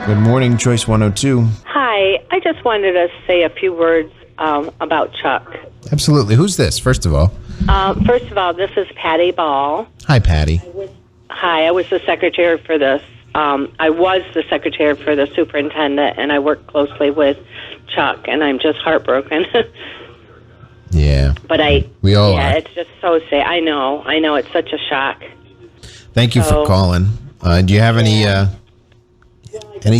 Good morning, Choice 102. Hi, I just wanted to say a few words about Chuck. Absolutely. Who's this, first of all? First of all, this is Patty Ball. Hi, Patty. Hi, I was the secretary for this. I was the secretary for the superintendent, and I worked closely with Chuck, and I'm just heartbroken. Yeah. But we all are. it's just so sad. I know, it's such a shock. Thank you for calling. Do you have any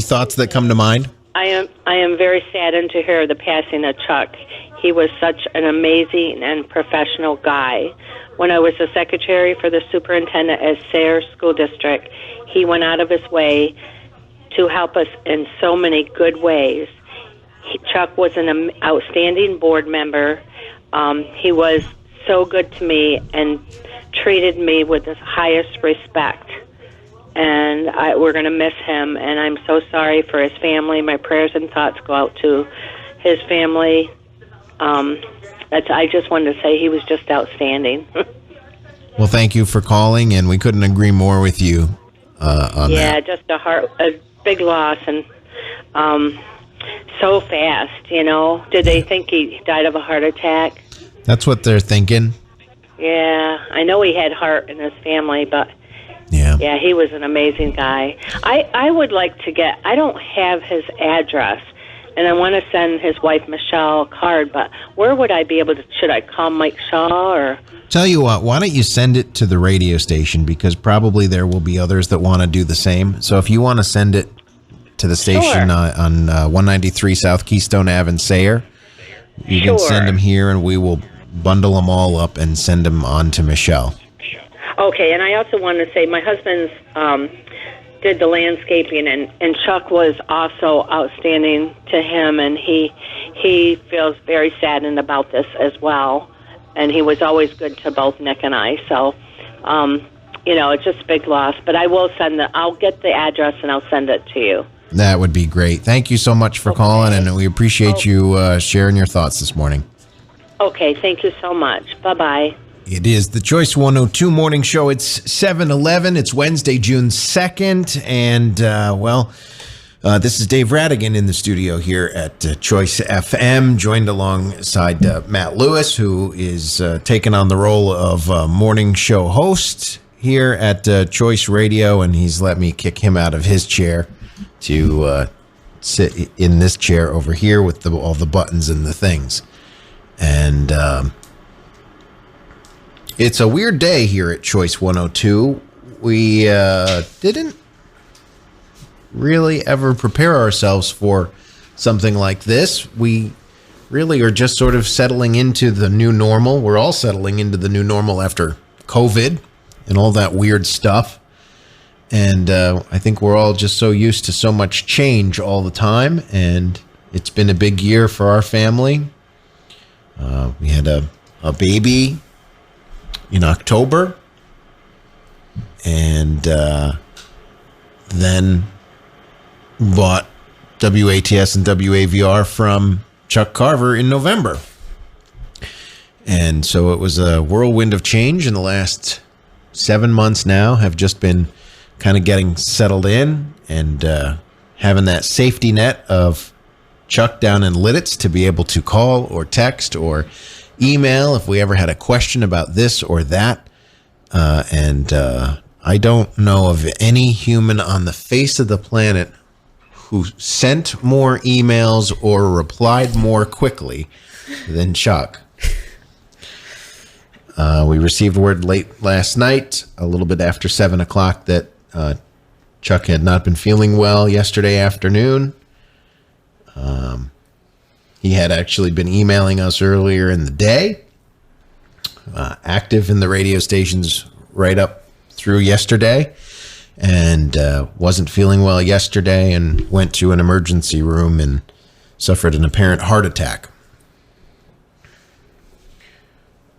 thoughts that come to mind? I am very saddened to hear the passing of Chuck. He was such an amazing and professional guy. When I was the secretary for the superintendent at Sayre School District, he went out of his way to help us in so many good ways. Chuck was an outstanding board member. He was so good to me and treated me with the highest respect. And we're going to miss him, and I'm so sorry for his family. My prayers and thoughts go out to his family. I just wanted to say he was just outstanding. Well, thank you for calling, and we couldn't agree more with you on that. Yeah, just a big loss, and so fast, Did they think he died of a heart attack? That's what they're thinking. Yeah, I know he had heart in his family, but yeah, he was an amazing guy. I would like to I don't have his address, and I want to send his wife, Michelle, a card, but where would I be able to, should I call Mike Shaw or? Tell you what, why don't you send it to the radio station, because probably there will be others that want to do the same. So if you want to send it to the station on 193 South Keystone Ave in Sayre, you can send them here, and we will bundle them all up and send them on to Michelle. Okay, and I also want to say my husband's did the landscaping, and Chuck was also outstanding to him, and he feels very saddened about this as well, and he was always good to both Nick and I. So, it's just a big loss. But I will I'll get the address and I'll send it to you. That would be great. Thank you so much for calling, and we appreciate you sharing your thoughts this morning. Okay, thank you so much. Bye-bye. It is the Choice 102 Morning Show. It's 7:11. It's Wednesday, June 2nd. And, this is Dave Radigan in the studio here at Choice FM, joined alongside Matt Lewis, who is taking on the role of morning show host here at Choice Radio. And he's let me kick him out of his chair to sit in this chair over here with all the buttons and the things. And it's a weird day here at Choice 102. We didn't really ever prepare ourselves for something like this. We really are just sort of settling into the new normal. We're all settling into the new normal after COVID and all that weird stuff. And I think we're all just so used to so much change all the time. And it's been a big year for our family. We had a baby in October, and then bought WATS and WAVR from Chuck Carver in November. And so it was a whirlwind of change, in the last 7 months now have just been kind of getting settled in and having that safety net of Chuck down in Lidditz to be able to call or text or email if we ever had a question about this or that. And I don't know of any human on the face of the planet who sent more emails or replied more quickly than Chuck. We received word late last night, a little bit after 7 o'clock, that Chuck had not been feeling well yesterday afternoon. He had actually been emailing us earlier in the day, active in the radio stations right up through yesterday, and wasn't feeling well yesterday and went to an emergency room and suffered an apparent heart attack.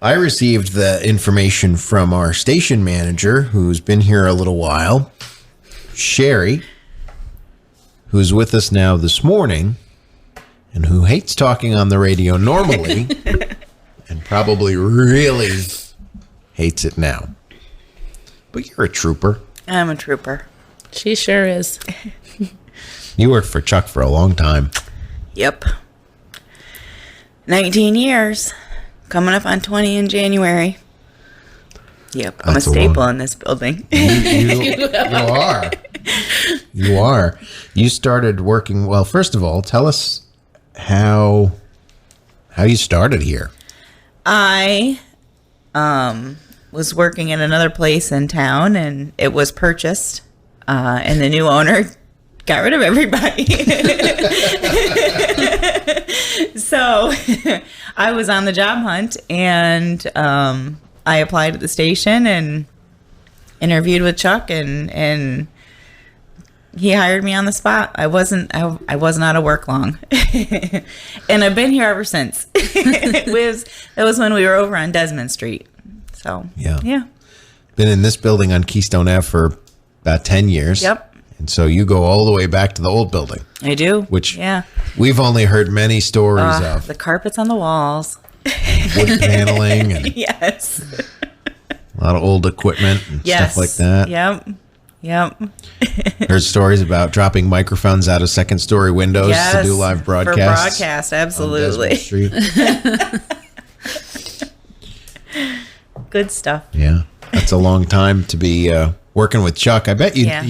I received the information from our station manager, who's been here a little while, Sheri, who's with us now this morning, and who hates talking on the radio normally, and probably really hates it now. But you're a trooper. I'm a trooper. She sure is. You worked for Chuck for a long time. Yep. 19 years. Coming up on 20 in January. Yep. I'm That's a a staple long- in this building. You are. You are. You started working. Well, first of all, tell us how you started here. I was working in another place in town, and it was purchased, and the new owner got rid of everybody. So I was on the job hunt, and I applied at the station and interviewed with Chuck, and he hired me on the spot. I wasn't out of work long. And I've been here ever since. That was when we were over on Desmond Street. So yeah. Been in this building on Keystone Ave for about 10 years. Yep. And so you go all the way back to the old building. I do. Which yeah. we've only heard many stories of. The carpets on the walls. Wood paneling and Yes. a lot of old equipment and stuff like that. Yep. Heard stories about dropping microphones out of second-story windows to do live broadcasts. For broadcast, absolutely. Street. Good stuff. Yeah, that's a long time to be working with Chuck. I bet Yeah.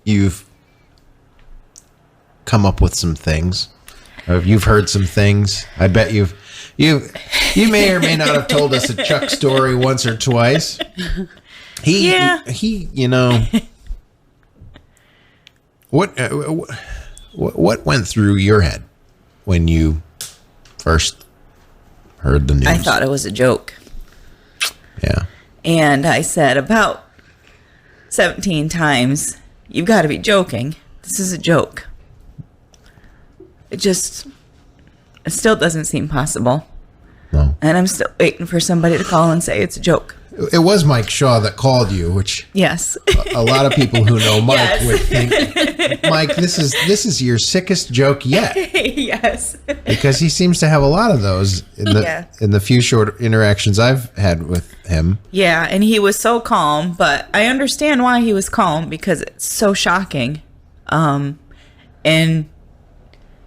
you've come up with some things. You've heard some things. I bet you may or may not have told us a Chuck story once or twice. He, you know, what went through your head when you first heard the news? I thought it was a joke. Yeah. And I said about 17 times, "You've got to be joking. This is a joke." It still doesn't seem possible. No. And I'm still waiting for somebody to call and say it's a joke. It was Mike Shaw that called you, which Yes. a lot of people who know Mike Yes. would think, Mike, this is your sickest joke yet. Yes. Because he seems to have a lot of those in the few short interactions I've had with him. Yeah, and he was so calm, but I understand why he was calm because it's so shocking. And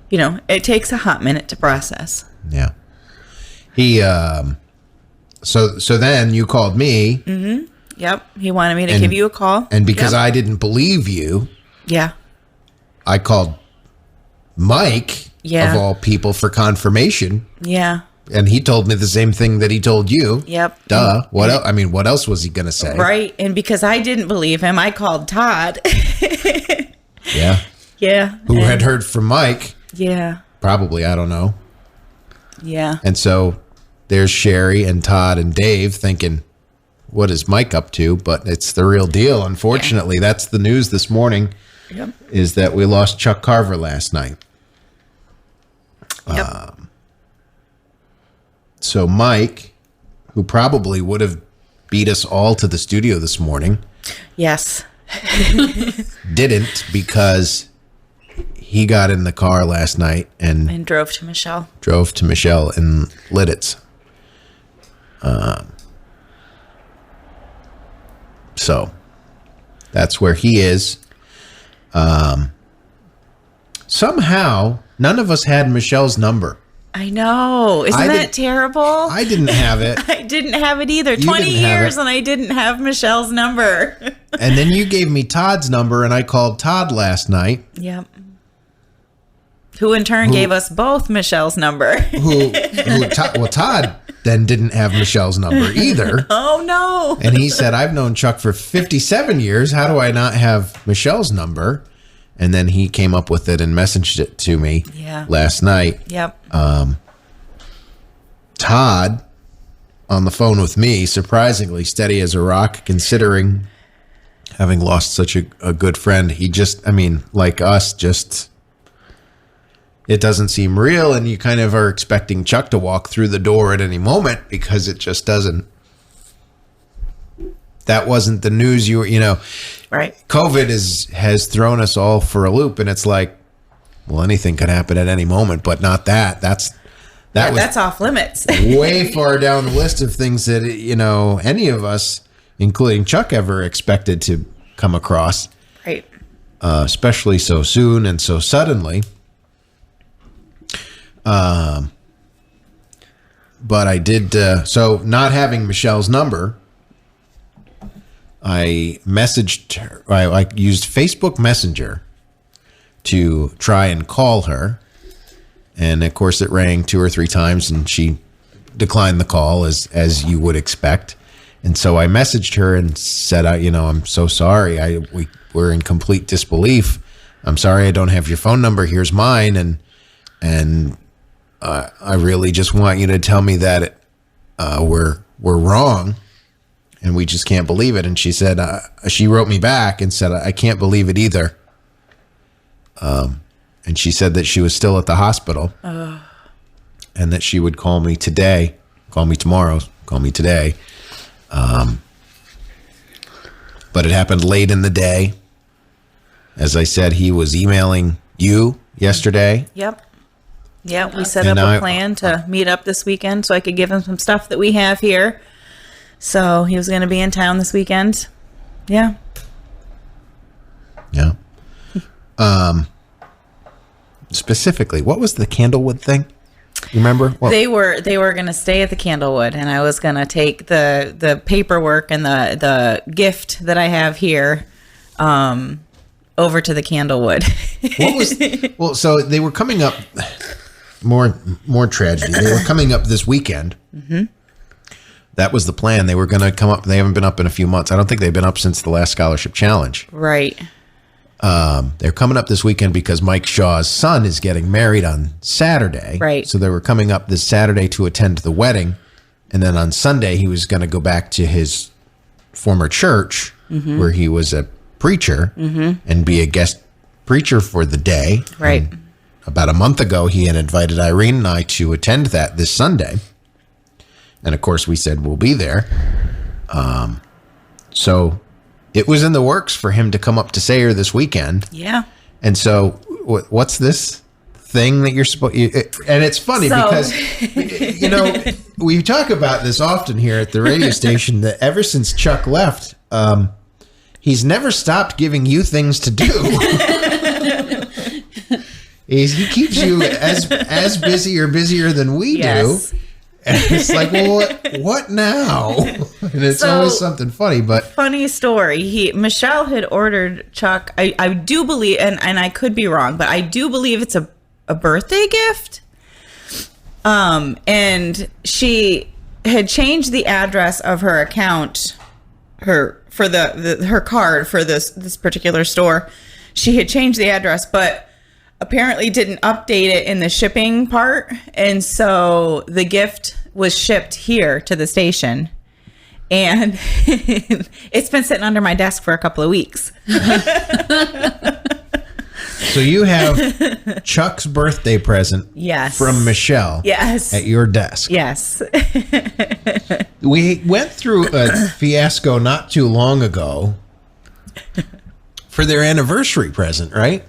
you know, it takes a hot minute to process. Yeah. He so then you called me. Mm-hmm. Yep. He wanted me to give you a call. And because I didn't believe you, yeah, I called Mike of all people for confirmation. Yeah. And he told me the same thing that he told you. Yep. Duh. What else? I mean, what else was he going to say? Right. And because I didn't believe him, I called Todd. Yeah. Yeah. Who had heard from Mike. Yeah. Probably, I don't know. Yeah. And so there's Sheri and Todd and Dave thinking, what is Mike up to? But it's the real deal. Unfortunately, that's the news this morning. Yep. Is that we lost Chuck Carver last night. Yep. So Mike, who probably would have beat us all to the studio this morning, Yes. didn't because he got in the car last night and drove to Michelle. Drove to Michelle in Lidditz. So that's where he is. Somehow, none of us had Michelle's number. I know. Isn't that terrible? I didn't have it. I didn't have it either. You 20 didn't have years it. and I didn't have Michelle's number. And then you gave me Todd's number, and I called Todd last night. Yep. Who in turn gave us both Michelle's number. Todd then didn't have Michelle's number either. Oh, no. And he said, I've known Chuck for 57 years. How do I not have Michelle's number? And then he came up with it and messaged it to me last night. Yep. Todd, on the phone with me, surprisingly steady as a rock, considering having lost such a good friend. He just, I mean, like us, just, it doesn't seem real. And you kind of are expecting Chuck to walk through the door at any moment because it just doesn't. That wasn't the news you know. Right. COVID has thrown us all for a loop, and it's like, well, anything could happen at any moment, but not that. That's off limits. way far down the list of things that, you know, any of us, including Chuck, ever expected to come across. Right. especially so soon and so suddenly. But I did, so not having Michelle's number, I messaged her, I used Facebook Messenger to try and call her. And of course it rang 2 or 3 times and she declined the call as you would expect. And so I messaged her and said, I'm so sorry. We're in complete disbelief. I'm sorry I don't have your phone number. Here's mine. And I really just want you to tell me that we're wrong and we just can't believe it. And she said, she wrote me back and said, I can't believe it either. And she said that she was still at the hospital and that she would call me today, call me tomorrow, call me today. But it happened late in the day. As I said, he was emailing you yesterday. Yep. Yeah, we set up a plan to meet up this weekend so I could give him some stuff that we have here. So he was going to be in town this weekend. Yeah. Yeah. Specifically, what was the Candlewood thing? You remember? What? They were going to stay at the Candlewood, and I was going to take the paperwork and the gift that I have here over to the Candlewood. So they were coming up. More tragedy. They were coming up this weekend. Mm-hmm. That was the plan. They were going to come up. They haven't been up in a few months. I don't think they've been up since the last scholarship challenge. Right. They're coming up this weekend because Mike Shaw's son is getting married on Saturday. Right. So they were coming up this Saturday to attend the wedding. And then on Sunday, he was going to go back to his former church where he was a preacher and be a guest preacher for the day. Right. And about a month ago, he had invited Irene and I to attend that this Sunday. And of course, we said we'll be there. So it was in the works for him to come up to Sayre this weekend. Yeah. And so what's this thing that you're supposed and it's funny because, we talk about this often here at the radio station that ever since Chuck left, he's never stopped giving you things to do. He keeps you as busy or busier than we do. And it's like, well, what now? And it's always something funny. But funny story. Michelle had ordered Chuck. I do believe, and I could be wrong, but I do believe it's a birthday gift. And she had changed the address of her account, her card for this particular store. She had changed the address, but apparently didn't update it in the shipping part, and so the gift was shipped here to the station, and it's been sitting under my desk for a couple of weeks. So you have Chuck's birthday present from Michelle at your desk. Yes. We went through a fiasco not too long ago for their anniversary present, right?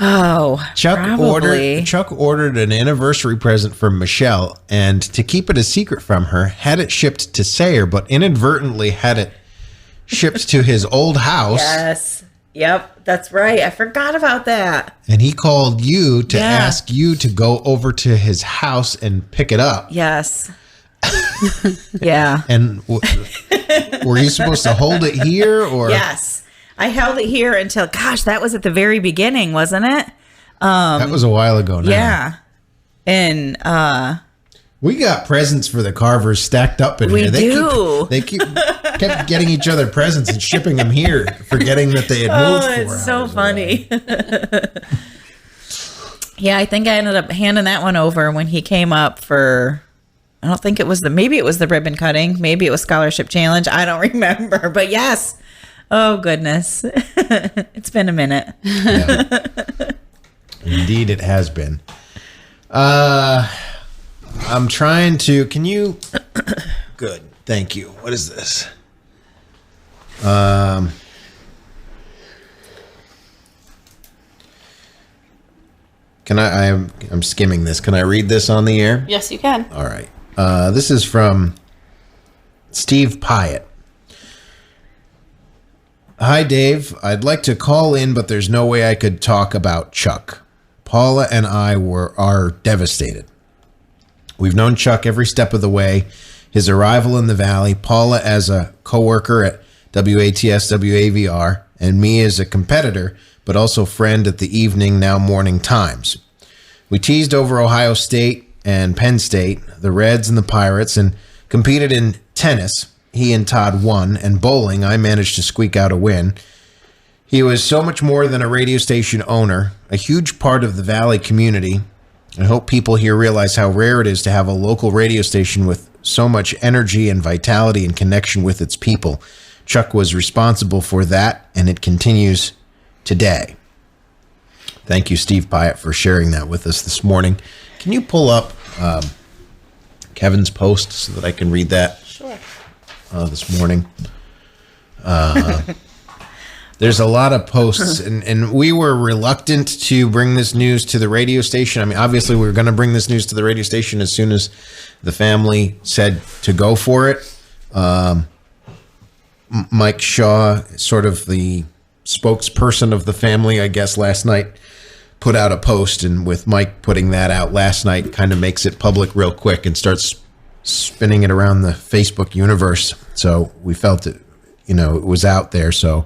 Oh, Chuck probably. ordered an anniversary present from Michelle, and to keep it a secret from her, had it shipped to Sayre, but inadvertently had it shipped to his old house. Yes. Yep, that's right. I forgot about that. And he called you to ask you to go over to his house and pick it up. Yes. Yeah. And were you supposed to hold it here or? Yes. I held it here until, gosh, that was at the very beginning, wasn't it? That was a while ago now. Yeah. And we got presents for the Carvers stacked up in here. They kept getting each other presents and shipping them here, forgetting that they had moved 4 hours. It's so funny. Yeah, I think I ended up handing that one over when he came up for, I don't think it was maybe it was the ribbon cutting. Maybe it was Scholarship Challenge. I don't remember. But yes. Oh, goodness. It's been a minute. Yeah. Indeed, it has been. I'm trying to... Can you... Good. Thank you. What is this? Can I'm skimming this. Can I read this on the air? Yes, you can. All right. This is from Steve Pyatt. Hi, Dave. I'd like to call in, but there's no way I could talk about Chuck. Paula and I are devastated. We've known Chuck every step of the way. His arrival in the Valley, Paula as a coworker at WATS WAVR, and me as a competitor, but also friend at the evening, now morning times. We teased over Ohio State and Penn State, the Reds and the Pirates, and competed in tennis. He and Todd won, and bowling, I managed to squeak out a win. He was so much more than a radio station owner, a huge part of the Valley community. I hope people here realize how rare it is to have a local radio station with so much energy and vitality and connection with its people. Chuck was responsible for that, and it continues today. Thank you, Steve Pyatt, for sharing that with us this morning. Can you pull up Kevin's post so that I can read that? Sure. This morning. There's a lot of posts, and we were reluctant to bring this news to the radio station. I mean, obviously, we were going to bring this news to the radio station as soon as the family said to go for it. Mike Shaw, sort of the spokesperson of the family, I guess, last night, put out a post, and with Mike putting that out last night, kind of makes it public real quick and starts spinning it around the Facebook universe. So we felt it, it was out there. So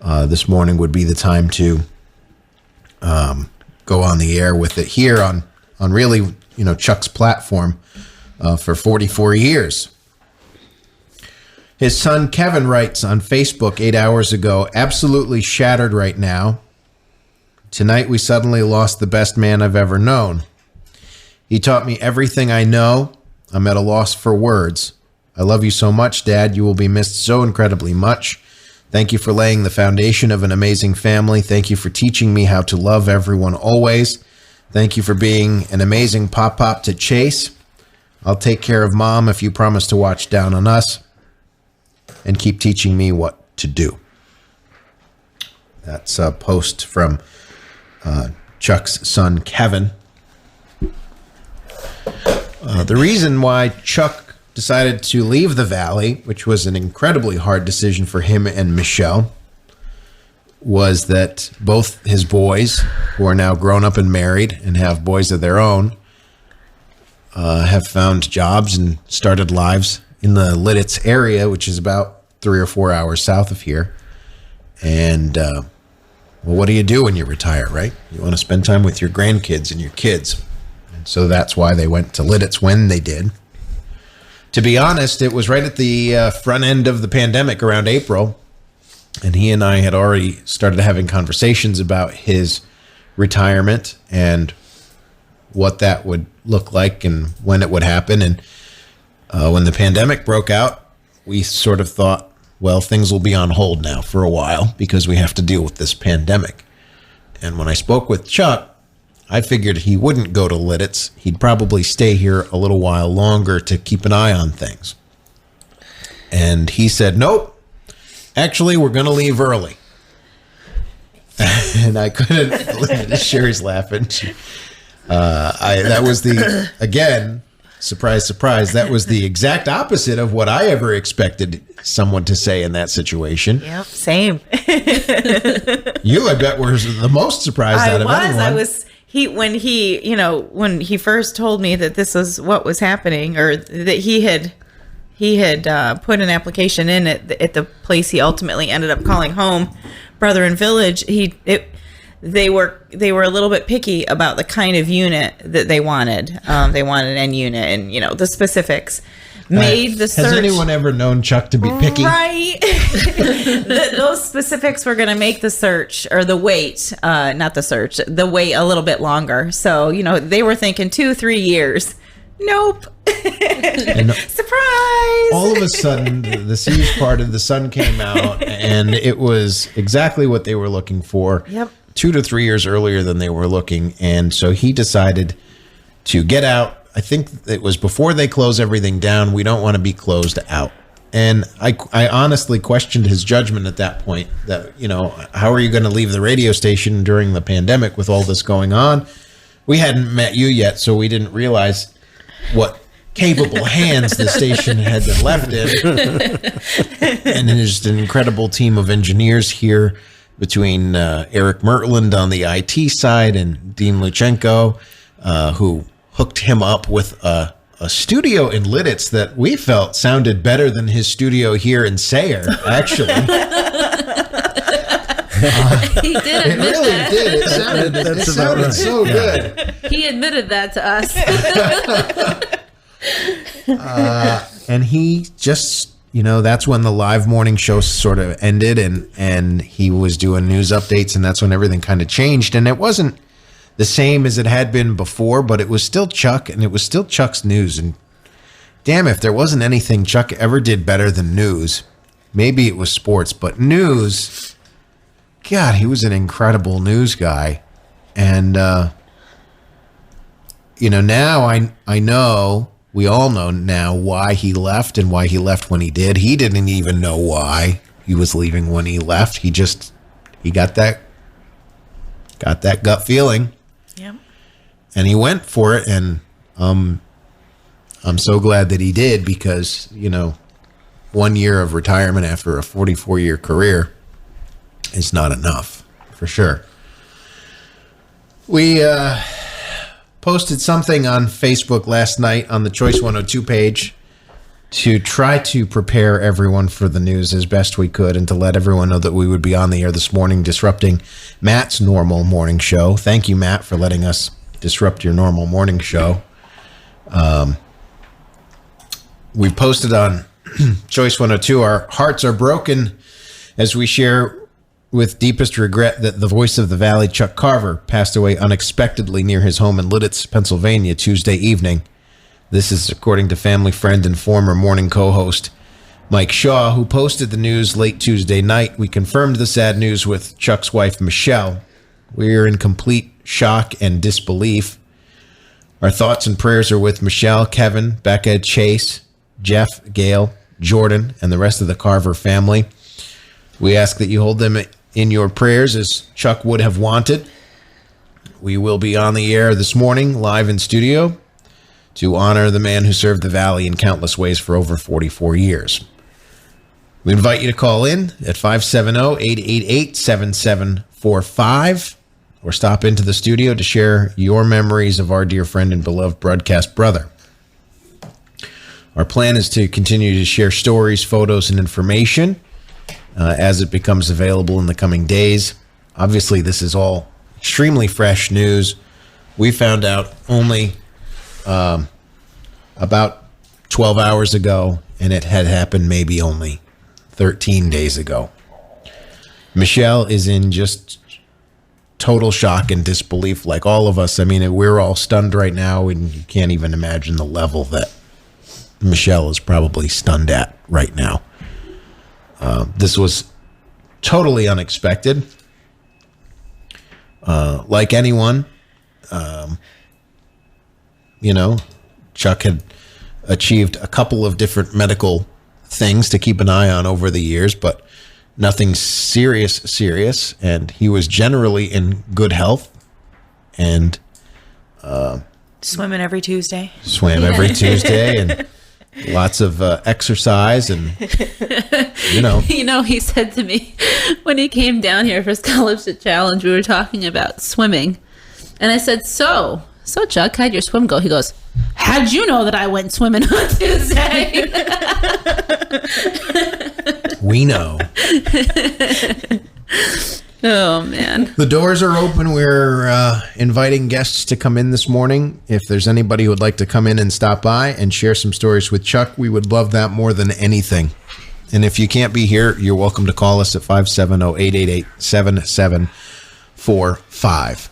this morning would be the time to go on the air with it here on really, Chuck's platform for 44 years. His son Kevin writes on Facebook 8 hours ago, absolutely shattered right now. Tonight we suddenly lost the best man I've ever known. He taught me everything I know. I'm at a loss for words. I love you so much, Dad. You will be missed so incredibly much. Thank you for laying the foundation of an amazing family. Thank you for teaching me how to love everyone always. Thank you for being an amazing pop-pop to Chase. I'll take care of Mom if you promise to watch down on us and keep teaching me what to do. That's a post from Chuck's son, Kevin. The reason why Chuck decided to leave the Valley, which was an incredibly hard decision for him and Michelle, was that both his boys, who are now grown up and married and have boys of their own, have found jobs and started lives in the Lidditz area, which is about 3 or 4 hours south of here. And, well, what do you do when you retire, right? You want to spend time with your grandkids and your kids. And so that's why they went to Lidditz when they did. To be honest, it was right at the front end of the pandemic around April. And he and I had already started having conversations about his retirement and what that would look like and when it would happen. And when the pandemic broke out, we sort of thought, well, things will be on hold now for a while because we have to deal with this pandemic. And when I spoke with Chuck, I figured he wouldn't go to Lidditz. He'd probably stay here a little while longer to keep an eye on things. And he said, nope, actually, we're going to leave early. And I couldn't believe it. Sheri's laughing. That was the, again, surprise, surprise, that was the exact opposite of what I ever expected someone to say in that situation. Yep, same. You, I bet, were the most surprised out of anyone. When he first told me that this was what was happening, or that he had put an application in at the place he ultimately ended up calling home, Brother and Village. They were a little bit picky about the kind of unit that they wanted. They wanted an N unit, and the specifics. Made the search. Has anyone ever known Chuck to be picky? Right. Those specifics were going to make the search, or the wait, not the search, the wait a little bit longer. So, they were thinking 2-3 years. Nope. Surprise. All of a sudden, the seas parted, the sun came out, and it was exactly what they were looking for. Yep. 2 to 3 years earlier than they were looking. And so he decided to get out. I think it was before they close everything down. We don't want to be closed out. And I honestly questioned his judgment at that point that, how are you going to leave the radio station during the pandemic with all this going on? We hadn't met you yet, so we didn't realize what capable hands the station had been left in. And there's just an incredible team of engineers here between Eric Mertland on the IT side and Dean Luchenko, who hooked him up with a studio in Lidditz that we felt sounded better than his studio here in Sayre, actually. He did admit It really that. did. It sounded so good. He admitted that to us. And he just, that's when the live morning show sort of ended, and he was doing news updates, and that's when everything kind of changed. And it wasn't the same as it had been before, but it was still Chuck, and it was still Chuck's news. And damn, if there wasn't anything Chuck ever did better than news, maybe it was sports, but news, God, he was an incredible news guy. And, now I know, we all know now why he left and why he left when he did. He didn't even know why he was leaving when he left. He got that gut feeling. Yep. And he went for it, and I'm so glad that he did, because 1 year of retirement after a 44-year career is not enough, for sure. We posted something on Facebook last night on the Choice 102 page to try to prepare everyone for the news as best we could, and to let everyone know that we would be on the air this morning disrupting Matt's normal morning show. Thank you, Matt, for letting us disrupt your normal morning show. We posted on Choice 102, our hearts are broken as we share with deepest regret that the voice of the Valley, Chuck Carver, passed away unexpectedly near his home in Lidditz, Pennsylvania, Tuesday evening. This is according to family friend and former morning co-host Mike Shaw, who posted the news late Tuesday night. We confirmed the sad news with Chuck's wife, Michelle. We are in complete shock and disbelief. Our thoughts and prayers are with Michelle, Kevin, Becca, Chase, Jeff, Gail, Jordan, and the rest of the Carver family. We ask that you hold them in your prayers as Chuck would have wanted. We will be on the air this morning, live in studio, to honor the man who served the Valley in countless ways for over 44 years. We invite you to call in at 570-888-7745 or stop into the studio to share your memories of our dear friend and beloved broadcast brother. Our plan is to continue to share stories, photos, and information as it becomes available in the coming days. Obviously, this is all extremely fresh news. We found out only about 12 hours ago, and it had happened maybe only 13 days ago. Michelle is in just total shock and disbelief, like all of us. I mean, we're all stunned right now, and you can't even imagine the level that Michelle is probably stunned at right now. This was totally unexpected. Like anyone, Chuck had achieved a couple of different medical things to keep an eye on over the years, but nothing serious. And he was generally in good health, and Swimming every Tuesday. Swam every Tuesday, and lots of exercise, and He said to me when he came down here for Scholarship Challenge, we were talking about swimming, and I said, so Chuck, how'd your swim go? He goes, how'd you know that I went swimming on Tuesday? we know. Oh, man. The doors are open. We're inviting guests to come in this morning. If there's anybody who would like to come in and stop by and share some stories with Chuck, we would love that more than anything. And if you can't be here, you're welcome to call us at 570-888-7745.